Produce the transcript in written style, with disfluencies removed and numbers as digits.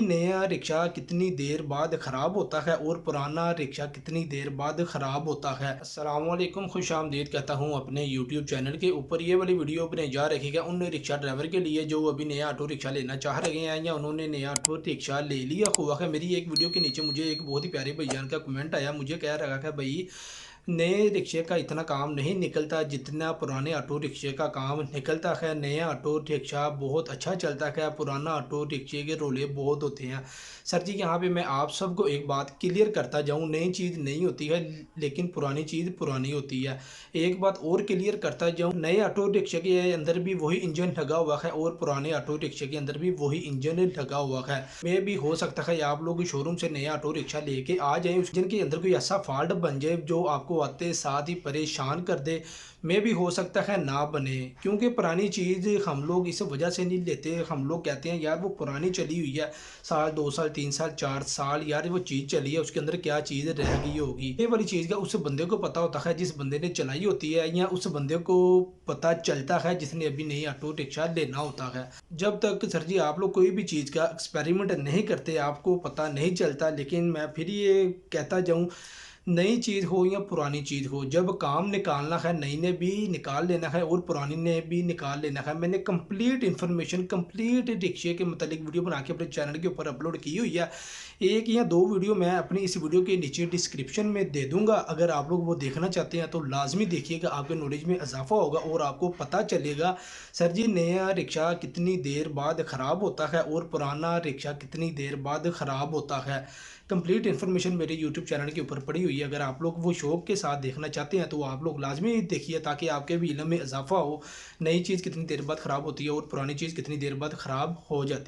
नया रिक्शा कितनी देर बाद ख़राब होता है और पुराना रिक्शा कितनी देर बाद ख़राब होता है। अस्सलाम वालेकुम, खुश आमदीद कहता हूँ अपने यूट्यूब चैनल के ऊपर। ये वाली वीडियो अपने जा रखी है उन रिक्शा ड्राइवर के लिए जो अभी नया ऑटो रिक्शा लेना चाह रहे हैं या उन्होंने नया ऑटो रिक्शा ले लिया हुआ है। मेरी एक वीडियो के नीचे मुझे एक बहुत ही प्यारे भाईजान का कमेंट आया, मुझे कह रहा है भाई नए रिक्शे का इतना काम नहीं निकलता जितना पुराने ऑटो रिक्शे का काम निकलता है। नया ऑटो रिक्शा बहुत अच्छा चलता है, पुराना ऑटो रिक्शे के रोले बहुत होते हैं। सर जी यहाँ पे मैं आप सबको एक बात क्लियर करता जाऊँ, नई चीज़ नहीं होती है लेकिन पुरानी चीज़ पुरानी होती है। एक बात और क्लियर करता जाऊँ, नए ऑटो रिक्शे के अंदर भी वही इंजन लगा हुआ है और पुराने ऑटो रिक्शे के अंदर भी वही इंजन लगा हुआ है। मे भी हो सकता है आप लोग शोरूम से नया ऑटो रिक्शा लेके आ जाएं, उस इंजन के अंदर कोई ऐसा फॉल्ट बन जाए जो आपको आते साथ ही परेशान कर दे। में भी हो सकता है ना बने, क्योंकि पुरानी चीज़ हम लोग इस वजह से नहीं लेते। हम लोग कहते हैं यार वो पुरानी चली हुई है, साल 2 साल 3 साल 4 साल, यार वो चीज़ चली है उसके अंदर क्या चीज़ रह गई होगी। ये वाली चीज़ का उस बंदे को पता होता है जिस बंदे ने चलाई होती है, या उस बंदे को पता चलता है जिसने अभी नई ऑटो रिक्शा लेना होता है। जब तक सर जी आप लोग कोई भी चीज़ का एक्सपेरिमेंट नहीं करते आपको पता नहीं चलता। लेकिन मैं फिर ये कहता जाऊँ, नई चीज़ हो या पुरानी चीज़ हो, जब काम निकालना है नई ने भी निकाल लेना है और पुरानी ने भी निकाल लेना है। मैंने कंप्लीट इन्फॉर्मेशन, कंप्लीट रिक्शे के मतलब वीडियो बना के अपने चैनल के ऊपर अपलोड की हुई है। एक या दो वीडियो मैं अपनी इस वीडियो के नीचे डिस्क्रिप्शन में दे दूंगा, अगर आप लोग वो देखना चाहते हैं तो लाजमी देखिएगा, आपके नॉलेज में इजाफा होगा और आपको पता चलेगा सर जी नया रिक्शा कितनी देर बाद ख़राब होता है और पुराना रिक्शा कितनी देर बाद ख़राब होता है। कंप्लीट इन्फॉर्मेशन मेरे यूट्यूब चैनल के ऊपर पड़ी हुई है, अगर आप लोग वो शौक के साथ देखना चाहते हैं तो आप लोग लाजमी देखिए ताकि आपके भी इल्म में इजाफा हो। नई चीज़ कितनी देर बाद ख़राब होती है और पुरानी चीज़ कितनी देर बाद ख़राब हो जाती है।